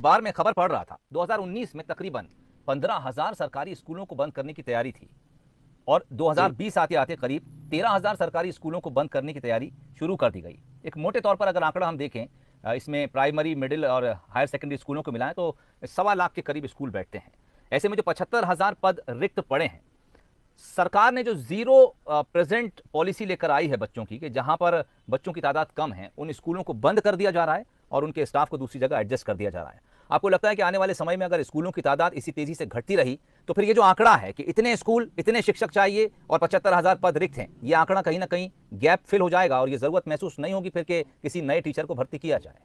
अखबार में खबर पढ़ रहा था, 2019 में तकरीबन 15,000 सरकारी स्कूलों को बंद करने की तैयारी थी और 2020 आते आते करीब 13,000 सरकारी स्कूलों को बंद करने की तैयारी शुरू कर दी गई। एक मोटे तौर पर अगर आंकड़ा हम देखें, इसमें प्राइमरी, मिडिल और हायर सेकेंडरी स्कूलों को मिलाएं तो 1.25 लाख के करीब स्कूल बैठते हैं। ऐसे में जो 75,000 पद रिक्त पड़े हैं, सरकार ने जो जीरो प्रेजेंट पॉलिसी लेकर आई है बच्चों की, कि जहां पर बच्चों की तादाद कम है उन स्कूलों को बंद कर दिया जा रहा है और उनके स्टाफ को दूसरी जगह एडजस्ट कर दिया जा रहा है। आपको लगता है कि आने वाले समय में अगर स्कूलों की तादाद इसी तेजी से घटती रही तो फिर ये जो आंकड़ा है कि इतने स्कूल, इतने शिक्षक चाहिए और 75,000 पद रिक्त हैं, ये आंकड़ा कहीं ना कहीं गैप फिल हो जाएगा और ये जरूरत महसूस नहीं होगी फिर कि किसी नए टीचर को भर्ती किया जाए?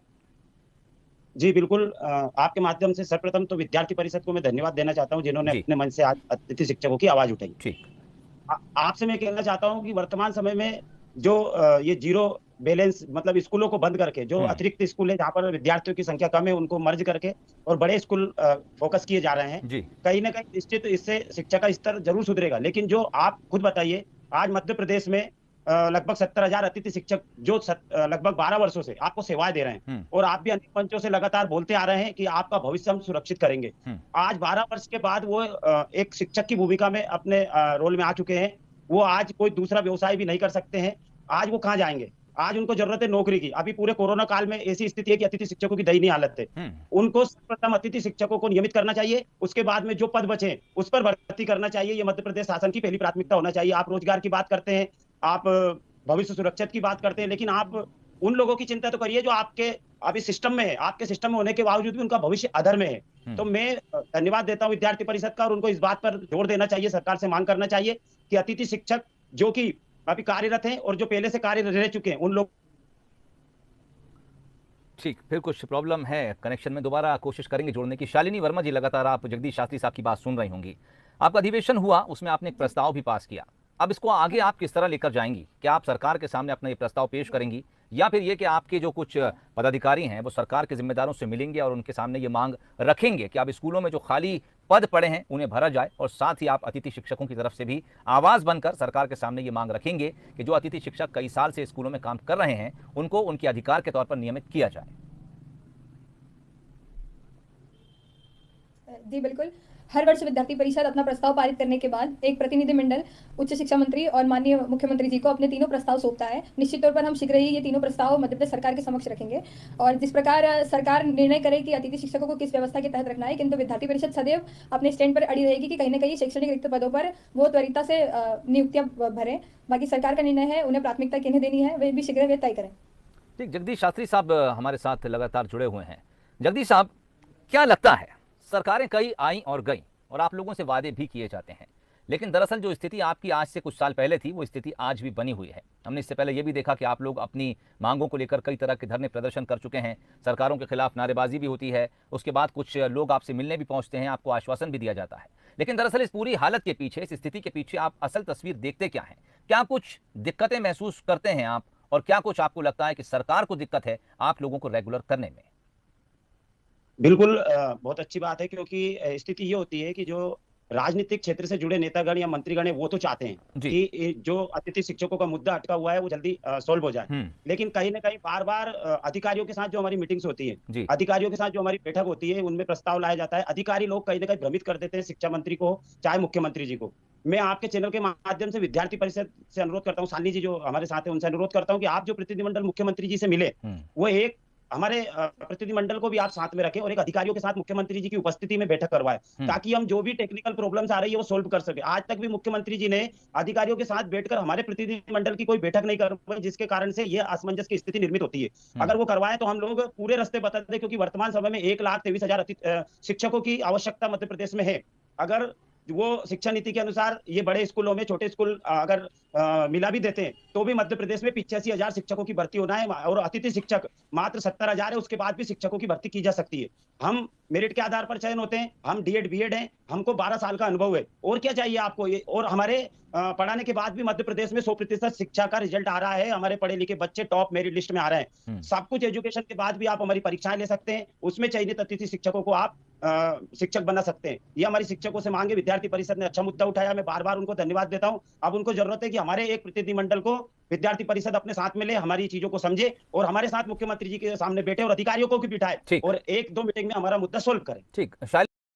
जी बिल्कुल, आपके माध्यम से सर्वप्रथम तो विद्यार्थी परिषद को मैं धन्यवाद देना चाहता हूं जिन्होंने जी अपने मन से आज अतिथि शिक्षकों की आवाज उठाई। ठीक। आपसे मैं कहना चाहता हूं कि वर्तमान समय में जो ये जीरो बैलेंस मतलब स्कूलों को बंद करके जो अतिरिक्त स्कूल है जहां पर विद्यार्थियों की संख्या कम है उनको मर्ज करके और बड़े स्कूल फोकस किए जा रहे हैं, जी कहीं ना कहीं निश्चित इससे शिक्षा का स्तर जरूर सुधरेगा। लेकिन जो आप खुद बताइए, आज मध्य प्रदेश में लगभग 70,000 अतिथि शिक्षक जो लगभग 12 वर्षों से आपको सेवाएं दे रहे हैं और आप भी अनेक मंचों से लगातार बोलते आ रहे हैं कि आपका भविष्य हम सुरक्षित करेंगे। आज 12 वर्ष के बाद वो एक शिक्षक की भूमिका में अपने रोल में आ चुके हैं। वो आज कोई दूसरा व्यवसाय भी नहीं कर सकते हैं। आज वो कहाँ जाएंगे? आज उनको जरूरत है नौकरी की। अभी पूरे कोरोना काल में ऐसी स्थिति है कि अतिथि शिक्षकों की दयनीय हालत है। उनको सर्वप्रथम अतिथि शिक्षकों को नियमित करना चाहिए, उसके बाद में जो पद बचे उस पर भर्ती करना चाहिए। ये मध्य प्रदेश शासन की पहली प्राथमिकता होना चाहिए। आप रोजगार की बात करते हैं, आप भविष्य सुरक्षित की बात करते हैं, लेकिन आप उन लोगों की चिंता तो करिए जो आपके अभी सिस्टम में है। आपके सिस्टम में होने के बावजूद भी उनका भविष्य अधर में है। तो मैं धन्यवाद देता हूं विद्यार्थी परिषद का और उनको इस बात पर जोर देना चाहिए, सरकार से मांग करना चाहिए कि अतिथि शिक्षक जो कि अभी कार्यरत हैं और जो पहले से कार्य रह चुके हैं उन लोग। ठीक, फिर कुछ प्रॉब्लम है कनेक्शन में, दोबारा कोशिश करेंगे जोड़ने की। शालिनी वर्मा जी, लगातार आप जगदीश शास्त्री साहब की बात सुन रही होंगी। आपका अधिवेशन हुआ, उसमें आपने एक प्रस्ताव भी पास किया। अब इसको आगे आप किस तरह लेकर जाएंगी? क्या आप सरकार के सामने अपना ये प्रस्ताव पेश करेंगी या फिर ये कि आपके जो कुछ पदाधिकारी हैं वो सरकार के जिम्मेदारों से मिलेंगे और उनके सामने ये मांग रखेंगे कि अब स्कूलों में जो खाली पद पड़े हैं उन्हें भरा जाए, और साथ ही आप अतिथि शिक्षकों की तरफ से भी आवाज बनकर सरकार के सामने ये मांग रखेंगे कि जो अतिथि शिक्षक कई साल से स्कूलों में काम कर रहे हैं उनको उनके अधिकार के तौर पर नियमित किया जाए? जी बिल्कुल। हर वर्ष विद्यार्थी परिषद अपना प्रस्ताव पारित करने के बाद एक प्रतिनिधिमंडल उच्च शिक्षा मंत्री और माननीय मुख्यमंत्री जी को अपने तीनों प्रस्ताव सौंपता है। निश्चित तौर पर हम शीघ्र ही ये तीनों प्रस्ताव मध्य प्रदेश सरकार के समक्ष रखेंगे और जिस प्रकार सरकार निर्णय करे कि अतिथि शिक्षकों को किस व्यवस्था के तहत रखना है, किंतु विद्यार्थी परिषद सदैव अपने स्टैंड पर अड़ी रहेगी कि कहीं ना कहीं शैक्षणिक रिक्त पदों पर वो त्वरिता से नियुक्तियां भरें। बाकी सरकार का निर्णय है, उन्हें प्राथमिकता किन्हें देनी है वे भी शीघ्र वे तय करें। ठीक, जगदीश शास्त्री साहब हमारे साथ लगातार जुड़े हुए हैं। जगदीश साहब, क्या लगता है, सरकारें कई आई और गई और आप लोगों से वादे भी किए जाते हैं, लेकिन दरअसल जो स्थिति आपकी आज से कुछ साल पहले थी वो स्थिति आज भी बनी हुई है। हमने इससे पहले ये भी देखा कि आप लोग अपनी मांगों को लेकर कई तरह के धरने प्रदर्शन कर चुके हैं, सरकारों के खिलाफ नारेबाजी भी होती है, उसके बाद कुछ लोग आपसे मिलने भी पहुंचते हैं, आपको आश्वासन भी दिया जाता है। लेकिन दरअसल इस पूरी हालत के पीछे, इस स्थिति के पीछे आप असल तस्वीर देखते क्या हैं? क्या कुछ दिक्कतें महसूस करते हैं आप, और क्या कुछ आपको लगता है कि सरकार को दिक्कत है आप लोगों को रेगुलर करने में? बिल्कुल, बहुत अच्छी बात है क्योंकि स्थिति ये होती है कि जो राजनीतिक क्षेत्र से जुड़े नेतागण या मंत्रीगण है वो तो चाहते हैं जी। कि जो अतिथि शिक्षकों का मुद्दा अटका हुआ है वो जल्दी सॉल्व हो जाए। लेकिन कहीं ना कहीं बार बार अधिकारियों के साथ जो हमारी मीटिंग्स होती है, अधिकारियों के साथ जो हमारी बैठक होती है, उनमें प्रस्ताव लाया जाता है। अधिकारी लोग कहीं ना कहीं भ्रमित कर देते हैं शिक्षा मंत्री को, चाहे मुख्यमंत्री जी को। मैं आपके चैनल के माध्यम से विद्यार्थी परिषद से अनुरोध करता हूँ, शालिनी जी जो हमारे साथ है उनसे अनुरोध करता हूँ कि आप जो प्रतिनिधिमंडल मुख्यमंत्री जी से मिले वो एक हमारे प्रतिनिधिमंडल को भी आप साथ में रखें और एक अधिकारियों के साथ मुख्यमंत्री जी की उपस्थिति में बैठक करवाएं, ताकि हम जो भी टेक्निकल प्रॉब्लम्स आ रही है वो सोल्व कर सके। आज तक भी मुख्यमंत्री जी ने अधिकारियों के साथ बैठकर हमारे प्रतिनिधिमंडल की कोई बैठक नहीं करवाई, जिसके कारण से ये असमंजस की स्थिति निर्मित होती है। अगर वो करवाए तो हम लोग पूरे रास्ते बता दें, क्योंकि वर्तमान समय में 1,23,000 शिक्षकों की आवश्यकता मध्य प्रदेश में है। अगर वो शिक्षा नीति के अनुसार ये बड़े स्कूलों में छोटे स्कूल अगर मिला भी देते हैं तो भी मध्य प्रदेश में 85,000 शिक्षकों की भर्ती होना है और अतिथि शिक्षक मात्र 70,000 है। उसके बाद भी शिक्षकों की भर्ती की जा सकती है। हम मेरिट के आधार पर चयन होते हैं, हम डीएड बीएड हैं, हमको 12 साल का अनुभव है, और क्या चाहिए आपको ये? और हमारे पढ़ाने के बाद भी मध्य प्रदेश में 100% शिक्षा का रिजल्ट आ रहा है। हमारे पढ़े लिखे बच्चे टॉप मेरिट लिस्ट में आ रहे हैं। सब कुछ एजुकेशन के बाद भी आप हमारी परीक्षाएं ले सकते हैं, उसमें चयनित अतिथि शिक्षकों को आप शिक्षक बना सकते हैं। ये हमारी शिक्षकों से मांगे। विद्यार्थी परिषद ने अच्छा मुद्दा उठाया, मैं बार बार उनको धन्यवाद देता हूं। अब उनको जरूरत है कि हमारे एक प्रतिनिधिमंडल को विद्यार्थी परिषद अपने साथ में ले, हमारी चीजों को समझे और हमारे साथ मुख्यमंत्री जी के सामने बैठे और अधिकारियों को भी बिठाए और 1-2 मीटिंग में हमारा मुद्दा सोल्व करें। ठीक।